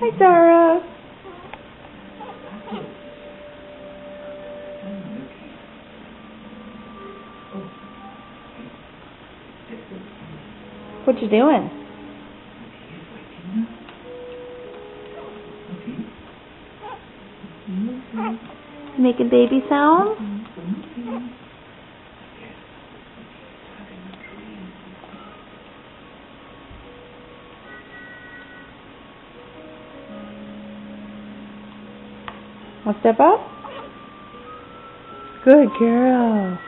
Hi, Zara. What you doing? Making baby sounds? Want to step up? Good girl.